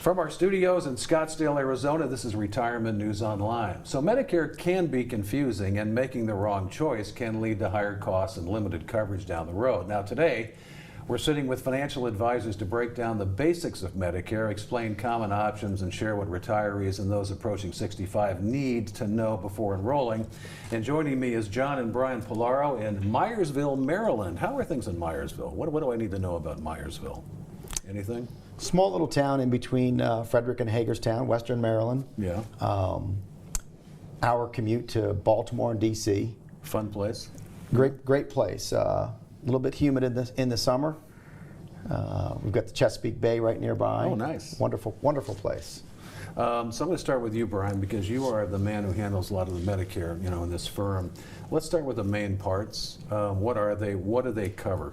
From our studios in Scottsdale, Arizona, this is Retirement News Online. So Medicare can be confusing, and making the wrong choice can lead to higher costs and limited coverage down the road. Now today, we're sitting with financial advisors to break down the basics of Medicare, explain common options, and share what retirees and those approaching 65 need to know before enrolling. And joining me is John and Brian Pullaro in Myersville, Maryland. How are things in Myersville? What do I need to know about Myersville? Anything? Small little town in between Frederick and Hagerstown, Western Maryland. Yeah. Our commute to Baltimore and D.C. Fun place. Great place. A little bit humid in the summer. We've got the Chesapeake Bay right nearby. Oh, nice. Wonderful place. So I'm going to start with you, Brian, because you are the man who handles a lot of the Medicare, in this firm. Let's start with the main parts. What are they? What do they cover?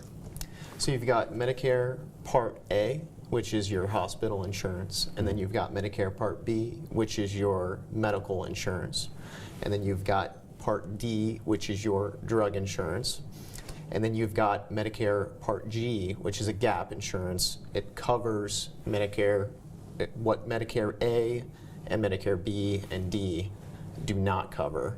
So you've got Medicare Part A, which is your hospital insurance, and then you've got Medicare Part B, which is your medical insurance, and then you've got Part D, which is your drug insurance, and then you've got Medicare Part G, which is a gap insurance. It covers what Medicare A and Medicare B and D do not cover,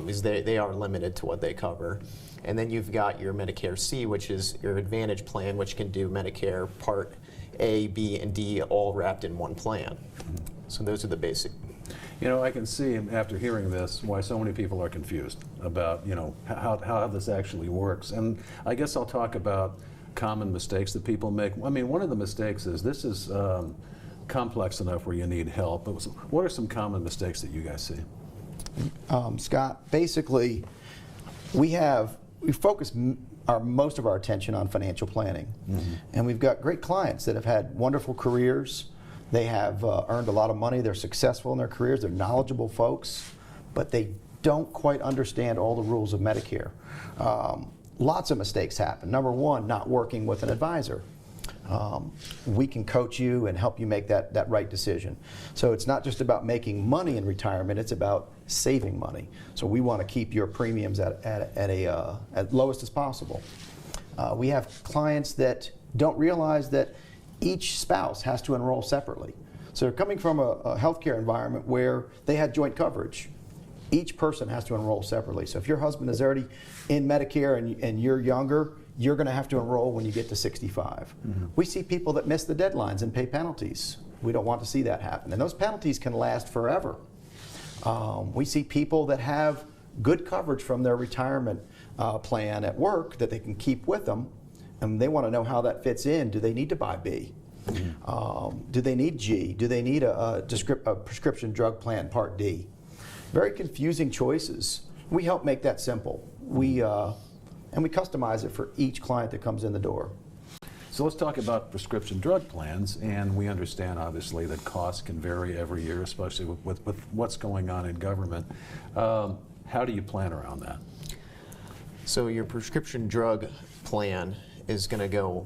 is they are limited to what they cover. And then you've got your Medicare C, which is your Advantage plan, which can do Medicare Part A, B, and D all wrapped in one plan. So those are the basic. I can see after hearing this why so many people are confused about, how this actually works. And I guess I'll talk about common mistakes that people make. I mean, one of the mistakes is this is complex enough where you need help. But what are some common mistakes that you guys see? Scott, basically, we focus most of our attention on financial planning. Mm-hmm. And we've got great clients that have had wonderful careers. They have earned a lot of money. They're successful in their careers. They're knowledgeable folks, but they don't quite understand all the rules of Medicare. Lots of mistakes happen. Number one, not working with an advisor. We can coach you and help you make that right decision. So it's not just about making money in retirement, it's about saving money. So we want to keep your premiums at lowest as possible. We have clients that don't realize that each spouse has to enroll separately. So they're coming from a healthcare environment where they had joint coverage. Each person has to enroll separately. So if your husband is already in Medicare and you're younger, you're going to have to enroll when you get to 65. Mm-hmm. We see people that miss the deadlines and pay penalties. We don't want to see that happen. And those penalties can last forever. We see people that have good coverage from their retirement plan at work that they can keep with them, and they want to know how that fits in. Do they need to buy B? Mm-hmm. Do they need G? Do they need a prescription drug plan, Part D? Very confusing choices. We help make that simple. And we customize it for each client that comes in the door. So let's talk about prescription drug plans, and we understand obviously that costs can vary every year, especially with what's going on in government. How do you plan around that? So your prescription drug plan is going to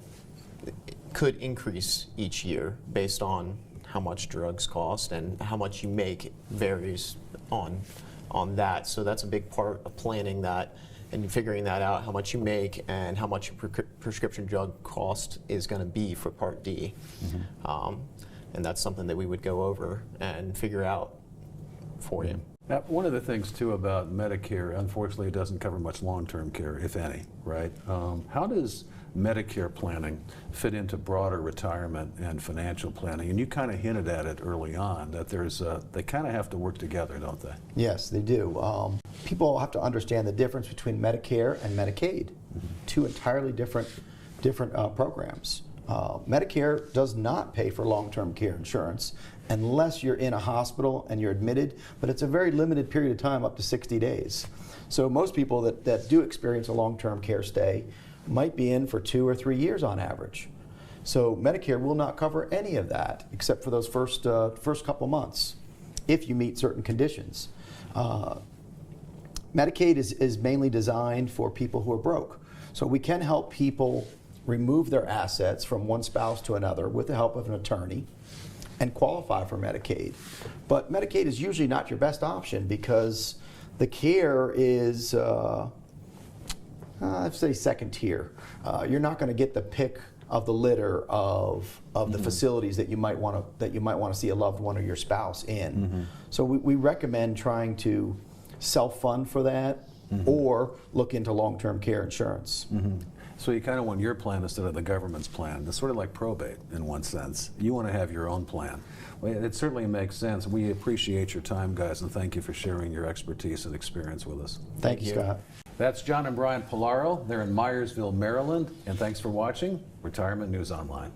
could increase each year based on how much drugs cost, and how much you make varies on that. So that's a big part of planning that and figuring that out, how much you make and how much your prescription drug cost is going to be for Part D. Mm-hmm. And that's something that we would go over and figure out for you. Now, one of the things too about Medicare, unfortunately, it doesn't cover much long-term care, if any, right? How does Medicare planning fit into broader retirement and financial planning? And you kind of hinted at it early on, that they kind of have to work together, don't they? Yes, they do. People have to understand the difference between Medicare and Medicaid. Mm-hmm. Two entirely different programs. Medicare does not pay for long-term care insurance unless you're in a hospital and you're admitted, but it's a very limited period of time, up to 60 days. So most people that do experience a long-term care stay might be in for 2 or 3 years on average. So Medicare will not cover any of that except for those first couple months if you meet certain conditions. Medicaid is mainly designed for people who are broke. So we can help people remove their assets from one spouse to another with the help of an attorney and qualify for Medicaid. But Medicaid is usually not your best option because the care is, I'd say, second tier. You're not going to get the pick of the litter of the facilities that you might want to see a loved one or your spouse in. So we recommend trying to self-fund for that or look into long-term care insurance. So you kind of want your plan instead of the government's plan. It's sort of like probate in one sense. You want to have your own plan. Well, it certainly makes sense. We appreciate your time, guys, and thank you for sharing your expertise and experience with us. Thank you, Scott. That's John and Brian Pullaro. They're in Myersville, Maryland. And thanks for watching Retirement News Online.